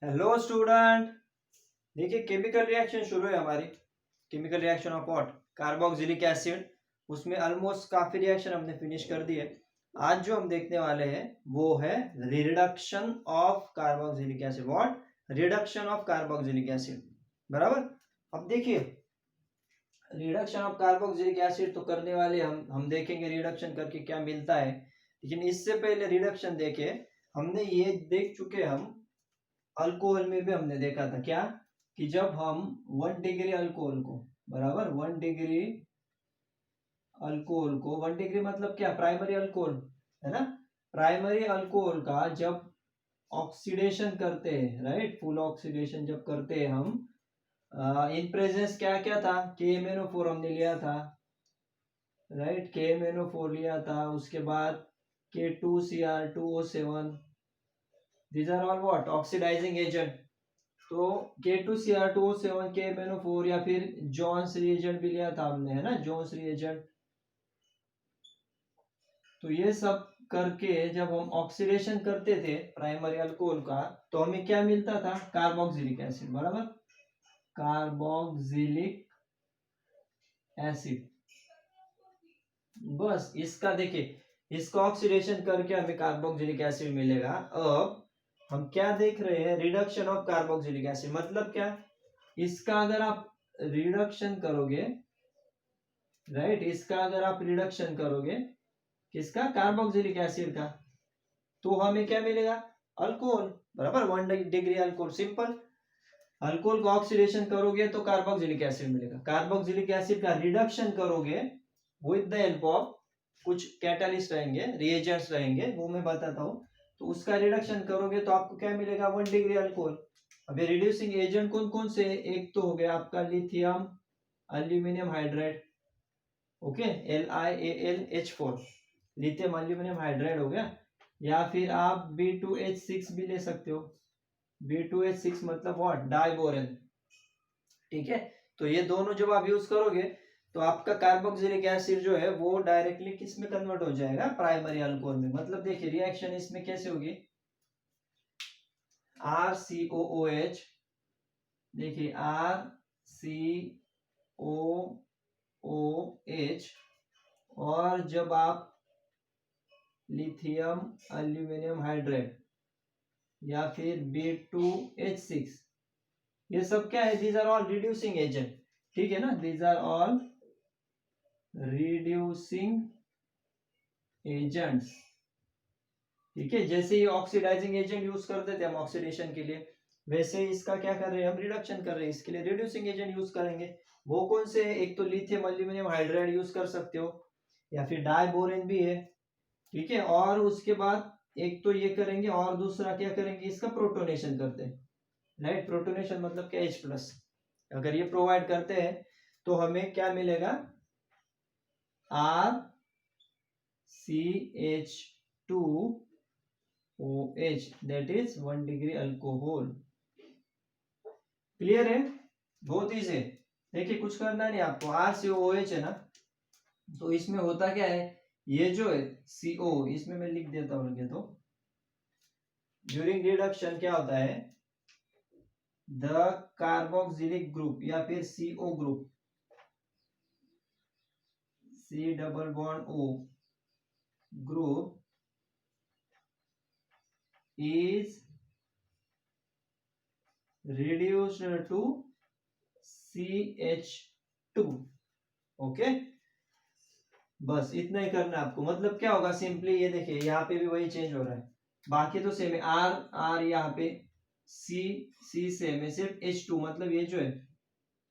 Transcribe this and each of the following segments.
Hello student. देखिए chemical reaction शुरू है हमारी। Chemical reaction of what? Carboxylic acid. उसमें ऑलमोस्ट काफी रिएक्शन हमने फिनिश कर दिए। आज जो हम देखने वाले हैं वो है reduction of carboxylic acid. What? Reduction of carboxylic acid. बराबर। अब देखिए रिडक्शन ऑफ कार्बोक्सिलिक एसिड तो करने वाले हम देखेंगे रिडक्शन करके क्या मिलता है। लेकिन इससे पहले रिडक्शन देखे हमने ये देख चुके हम अल्कोहल में भी हमने देखा था क्या कि जब हम 1 डिग्री अल्कोहल को बराबर 1 डिग्री अल्कोहल को 1 डिग्री मतलब क्या? प्राइमरी अल्कोहल है ना। प्राइमरी अल्कोहल का जब ऑक्सीडेशन करते हैं, राइट, फुल ऑक्सीडेशन जब करते हैं हम इन प्रेजेंस क्या क्या था? KMnO4 हमने लिया था, राइट, KMnO4 लिया था। उसके बाद K2Cr2O7, these are all what? Oxidising agent. तो K2Cr2O7 KMnO4 या फिर जोन्स रिएजेंट भी लिया था हमने, है ना, जोन्स रिएजेंट। तो ये सब करके जब हम ऑक्सीडेशन करते थे प्राइमरी अल्कोहल का तो हमें क्या मिलता था? Carboxylic acid. बराबर, कार्बोक्सिलिक एसिड। बस इसका देखिए इसका ऑक्सीडेशन करके हमें कार्बोक्सिलिक एसिड मिलेगा। अब हम क्या देख रहे हैं? Reduction of carboxylic acid. मतलब क्या? इसका अगर आप रिडक्शन करोगे, राइट, इसका अगर आप रिडक्शन करोगे किसका? कार्बोक्सिलिक एसिड का, तो हमें क्या मिलेगा? अल्कोहल। बराबर, 1 डिग्री अल्कोहल। सिंपल। अल्कोहल का ऑक्सीडेशन करोगे तो कार्बोक्सिलिक एसिड मिलेगा। कार्बोक्सिलिक एसिड का रिडक्शन करोगे विद द हेल्प ऑफ कुछ कैटालिस्ट रहेंगे, रिएजेंट्स रहेंगे, वो मैं बताता हूँ। तो उसका रिडक्शन करोगे तो आपको क्या मिलेगा? 1 डिग्री अल्कोहल। अब ये रिड्यूसिंग एजेंट कौन कौन से? एक तो हो गया आपका lithium aluminium hydride, okay, LiAlH4, lithium aluminium hydride हो गया। या फिर आप B2H6 भी ले सकते हो। B2H6 मतलब व्हाट? डाइबोरेन। ठीक है। तो ये दोनों जब आप यूज करोगे तो आपका कार्बोक्सिलिक एसिड जो है वो डायरेक्टली किस में कन्वर्ट हो जाएगा? प्राइमरी अल्कोहल में। मतलब देखिए रिएक्शन इसमें कैसे होगी? RCOOH, देखिए RCOOH, और जब आप लिथियम एल्यूमिनियम हाइड्राइड या फिर B2H6, ये सब क्या है? These are all reducing agent. ठीक है ना, these are all reducing agents. ठीक है, जैसे ये ऑक्सीडाइजिंग एजेंट यूज करते थे हम ऑक्सीडेशन के लिए, वैसे इसका क्या कर रहे हैं? हम रिडक्शन कर रहे हैं। इसके लिए रिड्यूसिंग एजेंट यूज करेंगे। वो कौन से? एक तो लिथियम एल्यूमिनियम हाइड्राइड यूज कर सकते हो या फिर डाइबोरेन भी है। ठीक है, और उसके बाद एक तो ये करेंगे और दूसरा क्या करेंगे? इसका प्रोटोनेशन करते हैं, राइट। प्रोटोनेशन मतलब क्या? H+। अगर ये प्रोवाइड करते हैं तो हमें क्या मिलेगा? RCH2OH, that is 1 degree alcohol. Clear है? बहुत ईजी है। देखिए कुछ करना नहीं आपको। RCOOH है ना, तो इसमें होता क्या है? ये जो है CO, इसमें मैं लिख देता हूँ लिखे तो। ड्यूरिंग रिडक्शन क्या होता है? द कार्बोक्सिलिक ग्रुप या फिर CO group, C double bond O group is reduced to CH2। Okay, बस इतना ही करना है आपको। मतलब क्या होगा? सिंपली ये देखिए यहाँ पे भी वही चेंज हो रहा है, बाकी तो सेम है। आर आर यहाँ पे सी सी सेम है, सिर्फ H2 मतलब ये जो है,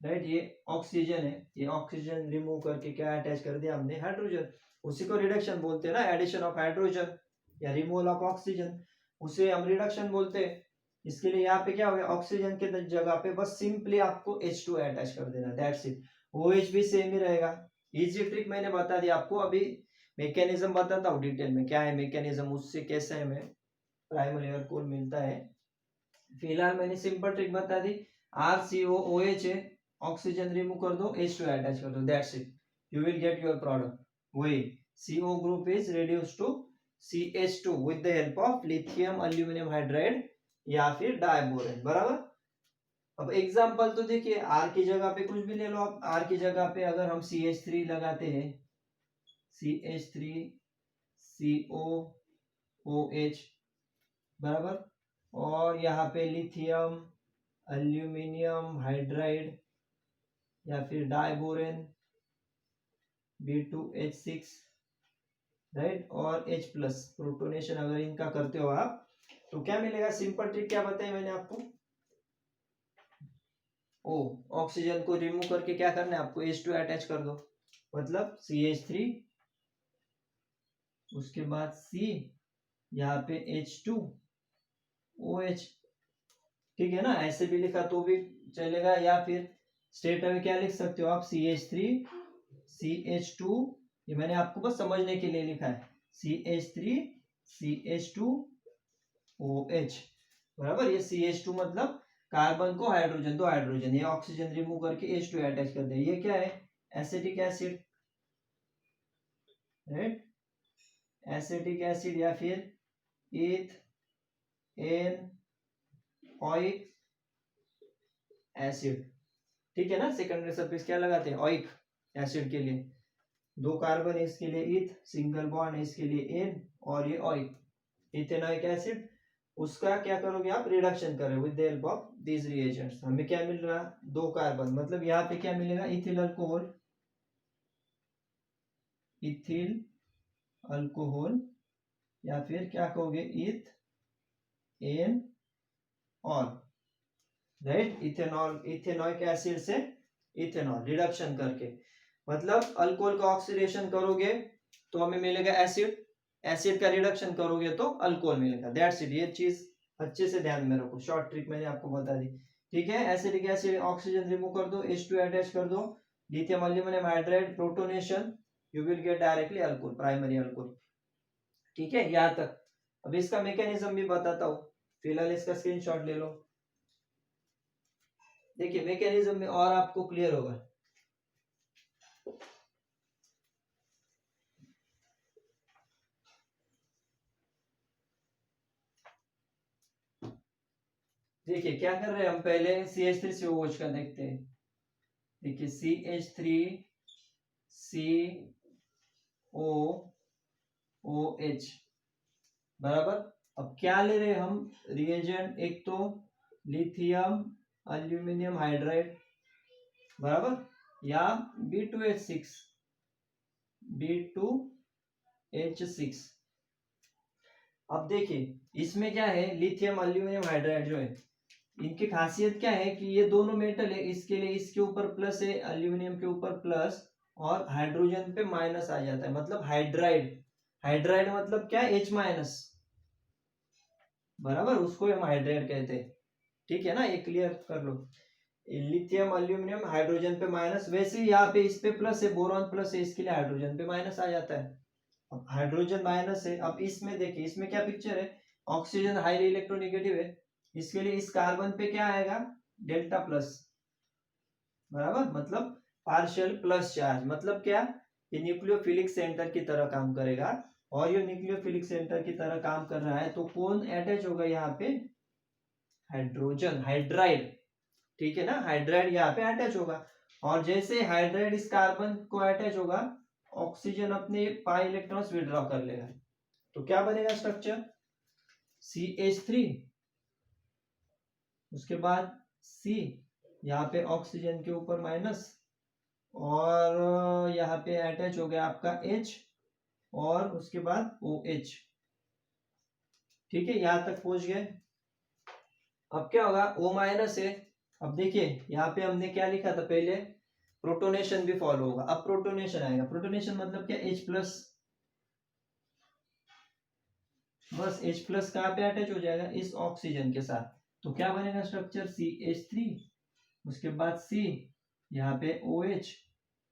राइट, ये ऑक्सीजन है। ये ऑक्सीजन रिमूव करके क्या अटैच कर दिया हमने? हाइड्रोजन। उसी को रिडक्शन बोलते हैं ना, एडिशन ऑफ हाइड्रोजन या रिमूवल ऑफ ऑक्सीजन, उसे हम रिडक्शन बोलते हैं। इसके लिए यहाँ पे क्या हो गया? ऑक्सीजन के जगह पे बस सिंपली आपको H2 अटैच कर देना, दैट्स इट। OH भी सेम ही रहेगा। इजी ट्रिक मैंने बता दिया आपको। अभी मैकेनिज्म बताता हूँ डिटेल में, क्या है मैकेनिज्म, उससे कैसे हमें प्राइमरी अल्कोहल मिलता है। फिलहाल मैंने सिंपल ट्रिक बता दी। RCOOH है, ऑक्सीजन रिमूव कर दो, H2 अटैच कर दो, that's it, you will get your product. वही CO group is reduced to CH2 with the help of lithium aluminum hydride या फिर डायबोरेन, बराबर। अब एग्जाम्पल तो देखिए, आर की जगह पे कुछ भी ले लो आप। आर की जगह पे अगर हम CH3 लगाते हैं, CH3 COOH, बराबर, और यहाँ पे लिथियम एल्यूमिनियम हाइड्राइड या फिर डायबोरेन B2H6, राइट, और H प्लस प्रोटोनेशन अगर इनका करते हो आप, तो क्या मिलेगा? सिंपल ट्रिक क्या बताई मैंने आपको? ओ, ऑक्सीजन को रिमूव करके क्या करना है आपको? H2 अटैच कर दो, मतलब CH3, उसके बाद C, यहाँ पे H2OH, ठीक है ना? ऐसे भी लिखा तो भी चलेगा, या फिर स्टेट में क्या लिख सकते हो आप? CH3 CH2, ये मैंने आपको बस समझने के लिए लिखा है, CH3 CH2OH, बराबर। ये CH2 मतलब कार्बन को हाइड्रोजन, दो हाइड्रोजन, ये ऑक्सीजन रिमूव करके H2 अटैच कर दे, ये क्या है? Acetic acid, right, acetic acid या फिर इथेनॉइक एसिड, ठीक है ना? सेकेंडरी सफिक्स क्या लगाते हैं? ऑइक एसिड के लिए, दो कार्बन है इसके लिए इथ, सिंगल बॉन्ड है इसके लिए एन, और ये ऑइक, इथेनॉइक एसिड। उसका क्या करोगे आप? रिडक्शन करोगे with the help of these reagents. हमें क्या मिल रहा? दो कार्बन, मतलब यहाँ पे क्या मिलेगा? इथिल अल्कोहल, इथिल अल्कोहल, या फिर क्या कहोगे? Ethanol, right, ethanol, ethanoic acid से इथेनॉल रिडक्शन करके, मतलब अल्कोहल का ऑक्सीडेशन करोगे तो हमें मिलेगा एसिड, एसिड का रिडक्शन करोगे तो अल्कोहल मिलेगा, दैट्स इट। ये चीज अच्छे से ध्यान में रखो, शॉर्ट ट्रिक मैंने आपको बता दी, ठीक है? एसिडिक एसिड, ऑक्सीजन रिमूव कर दो, H2 अटैच कर दो, lithium aluminium hydride, protonation, you will get directly alcohol, primary alcohol, ठीक है? यहाँ तक। अब इसका मैकेनिज्म भी बताता हूँ, फिलहाल इसका स्क्रीनशॉट ले लो। देखिए मैकेनिज्म में और आपको क्लियर होगा। देखिए क्या कर रहे हैं हम, पहले CH3COOH का देखते हैं। देखिए CH3COOH, बराबर। अब क्या ले रहे हैं हम रिएजेंट? एक तो लिथियम एल्यूमिनियम हाइड्राइड, बराबर, या B2H6, B2H6। अब देखिए इसमें क्या है, लिथियम एल्यूमिनियम हाइड्राइड जो है, इनकी खासियत क्या है कि ये दोनों मेटल है, इसके लिए इसके ऊपर प्लस है, एल्यूमिनियम के ऊपर प्लस, और हाइड्रोजन पे माइनस आ जाता है, मतलब हाइड्राइड। हाइड्राइड मतलब क्या? H माइनस, बराबर, उसको हम हाइड्राइड कहते हैं, ठीक है ना? ये क्लियर कर लो। लिथियम एल्यूमिनियम हाइड्रोजन पे माइनस, वैसे ही यहाँ पे इस पे प्लस है, बोरॉन प्लस है, इसके लिए हाइड्रोजन पे माइनस आ जाता है। अब हाइड्रोजन माइनस है, अब इसमें देखिए इसमें क्या पिक्चर है? ऑक्सीजन हाईली इलेक्ट्रोनेगेटिव है, इसके लिए इस कार्बन पे क्या आएगा? डेल्टा प्लस, बराबर, मतलब पार्शियल प्लस चार्ज, मतलब क्या? ये न्यूक्लियोफिलिक सेंटर की तरह काम करेगा, और ये न्यूक्लियोफिलिक सेंटर की तरह काम कर रहा है, तो कौन अटैच होगा यहाँ पे? हाइड्रोजन, हाइड्राइड, ठीक है ना? हाइड्राइड यहाँ पे अटैच होगा, और जैसे हाइड्राइड इस कार्बन को अटैच होगा, ऑक्सीजन अपने पाई इलेक्ट्रॉन्स विड्रॉ कर लेगा, तो क्या बनेगा स्ट्रक्चर? CH3, उसके बाद C, यहाँ पे ऑक्सीजन के ऊपर माइनस, और यहाँ पे अटैच हो गया आपका H, और उसके बाद OH, ठीक है? यहां तक पहुंच गए। अब क्या होगा? O माइनस है। अब देखिए यहाँ पे हमने क्या लिखा था पहले? प्रोटोनेशन भी फॉलो होगा। अब प्रोटोनेशन आएगा, प्रोटोनेशन मतलब क्या? H प्लस, बस H प्लस कहाँ पे अटैच हो जाएगा? इस ऑक्सीजन के साथ, तो क्या बनेगा स्ट्रक्चर? CH3, उसके बाद C, यहाँ पे OH,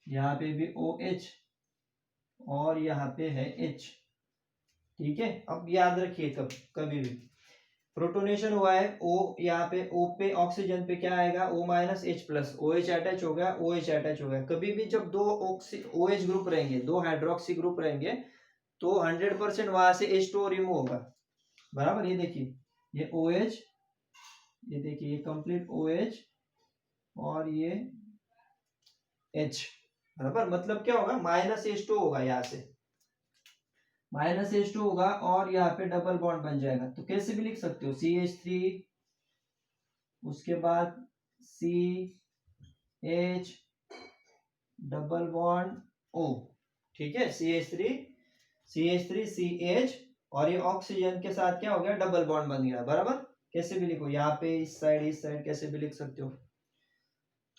यहाँ पे भी OH, और यहाँ पे है H, ठीक है? अब याद रखिए कभी भी प्रोटोनेशन हुआ है, O यहाँ पे O पे ऑक्सीजन पे क्या आएगा? O minus H plus, OH attach हो गया, OH अटैच हो गया। कभी भी जब दो OH ग्रुप रहेंगे, दो हाइड्रोक्सी ग्रुप रहेंगे, तो 100% वहां से H2 रिमूव होगा, बराबर। ये देखिए ये OH ये देखिए ये कंप्लीट OH और ये H, बराबर। मतलब क्या होगा, -H2 होगा, यहाँ से -H2 होगा और यहाँ पे डबल बॉन्ड बन जाएगा। तो कैसे भी लिख सकते हो, CH3 उसके बाद CH डबल बॉन्ड O, ठीक है, CH3CH और ये ऑक्सीजन के साथ क्या हो गया, डबल बॉन्ड बन गया, बराबर। कैसे भी लिखो, यहाँ पे इस साइड कैसे भी लिख सकते हो।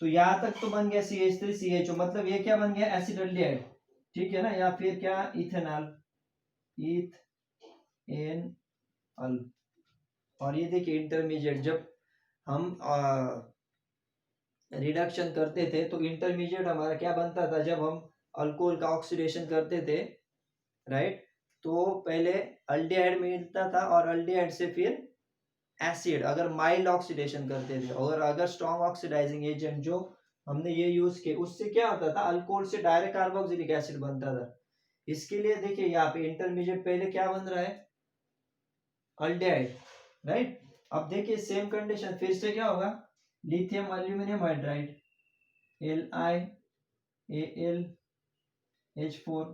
तो यहाँ तक तो बन गया CH3CHO, मतलब ये क्या बन गया, एसिडल्डिहाइड, ठीक है ना, या फिर क्या, इथेनॉल, इथेनॉल। और ये देखिए इंटरमीडिएट, जब हम रिडक्शन करते थे तो इंटरमीडिएट हमारा क्या बनता था, जब हम अल्कोहल का ऑक्सीडेशन करते थे, राइट, तो पहले अल्डिहाइड मिलता था और अल्डिहाइड से फिर एसिड, अगर माइल्ड ऑक्सीडेशन करते थे, और अगर स्ट्रॉन्ग ऑक्सीडाइजिंग एजेंट जो हमने ये यूज किए, उससे क्या होता था, अल्कोहल से डायरेक्ट कार्बोक्सिलिक एसिड बनता था। इसके लिए देखिए यहाँ पे इंटरमीडिएट पहले क्या बन रहा है, अल्डिहाइड, राइट। अब देखिए सेम कंडीशन फिर से क्या होगा, लिथियम एल्यूमिनियम हाइड्राइड, LiAlH4,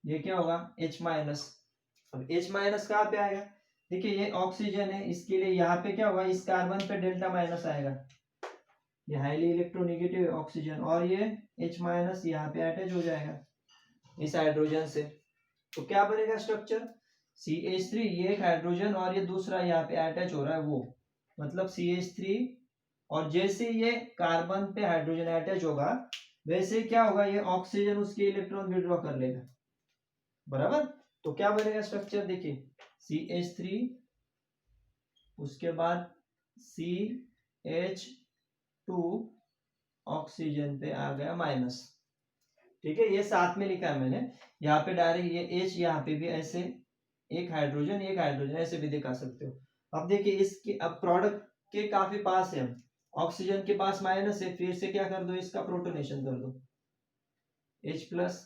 ये क्या होगा, H-। अब H- कहाँ पे आएगा, देखिए ये ऑक्सीजन है, इसके लिए यहाँ पे क्या होगा, इस कार्बन पे डेल्टा माइनस आएगा, ये हाईली इलेक्ट्रोनेगेटिव ऑक्सीजन, और ये H- यहाँ पे अटैच हो जाएगा इस हाइड्रोजन से। तो क्या बनेगा स्ट्रक्चर, CH3, ये एक हाइड्रोजन और ये दूसरा यहाँ पे अटैच हो रहा है वो, मतलब CH3, और जैसे ये कार्बन पे हाइड्रोजन अटैच होगा वैसे क्या होगा, ये ऑक्सीजन उसके इलेक्ट्रॉन विड्रॉ कर लेगा, बराबर। तो क्या बनेगा स्ट्रक्चर, देखिए CH3 उसके बाद CH2 ऑक्सीजन पे आ गया माइनस, ठीक है, ये साथ में लिखा है मैंने, यहाँ पे डायरेक्ट ये H, यहाँ पे भी ऐसे एक हाइड्रोजन ऐसे भी दिखा सकते हो। अब देखिए इसकी, अब प्रोडक्ट के काफी पास है, हम ऑक्सीजन के पास माइनस है, फिर से क्या कर दो, इसका प्रोटोनेशन कर दो, H+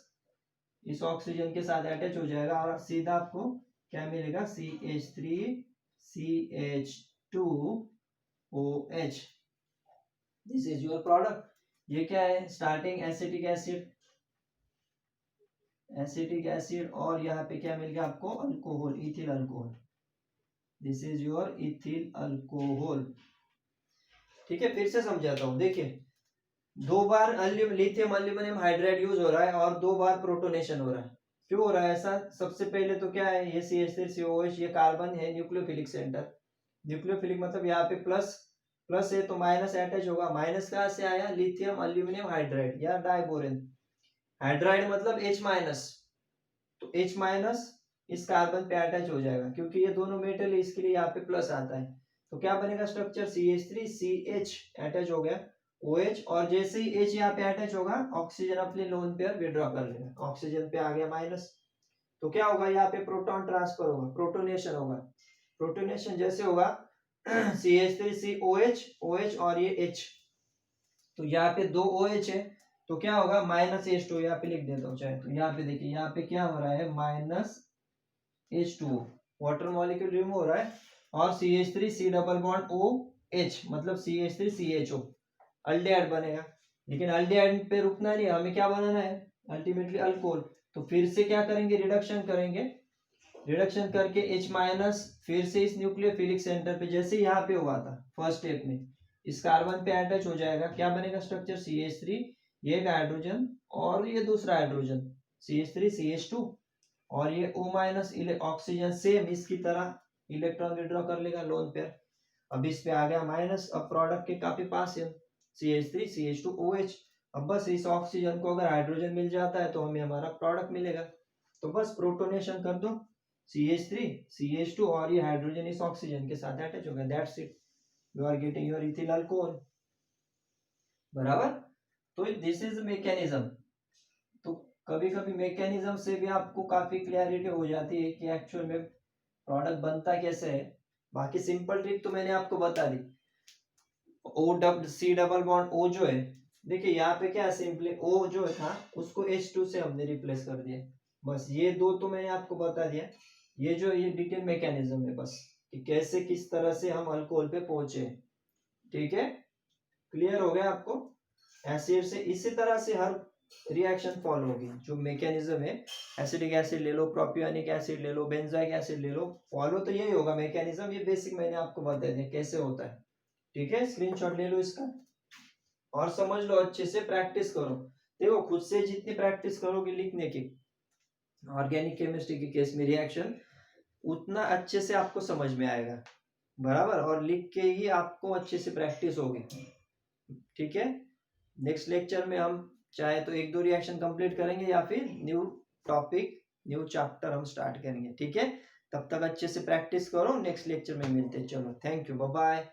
इस ऑक्सीजन के साथ अटैच हो जाएगा और सीधा आपको क्या मिलेगा, CH3CH2OH, this is your product. ये क्या है, स्टार्टिंग एसिटिक एसिड और यहाँ पे क्या मिल गया आपको, alcohol, ethyl alcohol, this is your ethyl alcohol, ठीक है। फिर से समझाता हूँ, देखिए 2 बार लिथियम एल्यूमिनियम हाइड्राइड यूज हो रहा है और 2 बार प्रोटोनेशन हो रहा है। क्यों हो रहा है ऐसा, सबसे पहले तो क्या है, ये CH3COH, ये कार्बन है, न्यूक्लियोफिलिक सेंटर, न्यूक्लियोफिलिक मतलब यहाँ पे प्लस प्लस है तो माइनस अटैच होगा, माइनस कहाँ से आया, लिथियम एल्यूमिनियम हाइड्राइड या डाइबोरेन, हाइड्राइड मतलब H-, तो H- इस कार्बन पे अटैच हो जाएगा, क्योंकि ये दोनों मेटल है इसके लिए यहाँ पे प्लस आता है। तो क्या बनेगा स्ट्रक्चर, CH3CH अटैच हो गया OH, और जैसे ही H यहाँ पे अटैच होगा ऑक्सीजन अपने लोन पेयर विड्रॉ कर लेगा, ऑक्सीजन पे आ गया माइनस। तो क्या होगा, यहाँ पे प्रोटॉन ट्रांसफर होगा, प्रोटोनेशन होगा, प्रोटोनेशन जैसे होगा CH3COH OH और ये H, तो यहाँ पे 2 OH है, तो क्या होगा, -H2, यहाँ पे लिख देता हूँ चाहे, तो यहाँ पे देखिए यहाँ पे क्या हो रहा है, -H2, वाटर मॉलिक्यूल रिमूव हो रहा है, और CH3C डबल बॉन्ड OH, मतलब CH3CHO, अल्डिहाइड बनेगा। लेकिन अल्डिहाइड पे रुकना नहीं, हमें क्या बनाना है, अल्टीमेटली अल्कोहल। तो फिर से क्या करेंगे, रिडक्शन करेंगे, रिडक्शन करके H- फिर से इस न्यूक्लियोफिलिक सेंटर पे, जैसे यहाँ पे हुआ था फर्स्ट स्टेप में, इस कार्बन पे अटैच हो जाएगा, क्या बनेगा स्ट्रक्चर, CH3, ये एक हाइड्रोजन और ये दूसरा हाइड्रोजन CH3CH2, और ये O- ऑक्सीजन सेम इसकी तरह इलेक्ट्रॉन विड्रॉ कर लेगा लोन पेयर। अब इस पे आ गया माइनस, अब प्रोडक्ट के काफी पास है, CH3CH2OH। अब बस इस ऑक्सीजन को अगर हाइड्रोजन मिल जाता है तो हमें हमारा प्रोडक्ट मिलेगा। तो बस प्रोटोनेशन कर दो, CH3CH2 और ये हाइड्रोजन इस ऑक्सीजन के साथ अटैच हो गया, that's it, you are getting your ethyl alcohol, बराबर। तो दिस इज मैकेनिज्म। तो कभी कभी मैकेनिज्म से भी आपको काफी क्लियरिटी हो जाती है कि एक्चुअल में प्रोडक्ट बनता कैसे है। बाकी सिंपल ट्रिक तो मैंने आपको बता दी। C डबल बॉन्ड O जो है, देखिए यहाँ पे क्या है, सिंपली O जो था उसको H2 से हमने रिप्लेस कर दिया, बस ये दो तो मैंने आपको बता दिया, ये जो ये डिटेल मैकेनिज्म है बस। कि कैसे किस तरह से हम अल्कोहल पे पहुंचे। ठीक है, क्लियर हो गया आपको। एसिड से इसी तरह से हर रिएक्शन फॉलो होगी, जो मैकेनिज्म है, एसिडिक एसिड ले लो, प्रोपियोनिक एसिड ले लो, बेंजोइक एसिड ले लो, फॉलो तो यही होगा मैकेनिज्म। ये बेसिक मैंने आपको बता दिया कैसे होता है। ठीक है, स्क्रीनशॉट ले लो इसका और समझ लो, अच्छे से प्रैक्टिस करो। देखो खुद से जितनी प्रैक्टिस करोगे लिखने की ऑर्गेनिक केमिस्ट्री के केस में रिएक्शन, उतना अच्छे से आपको समझ में आएगा, बराबर, और लिख के ही आपको अच्छे से प्रैक्टिस होगी। ठीक है, नेक्स्ट लेक्चर में हम चाहे तो 1-2 रिएक्शन कंप्लीट करेंगे या फिर न्यू टॉपिक न्यू चैप्टर हम स्टार्ट करेंगे। ठीक है, तब तक अच्छे से प्रैक्टिस करो, नेक्स्ट लेक्चर में मिलते हैं। चलो, थैंक यू, बाय बाय।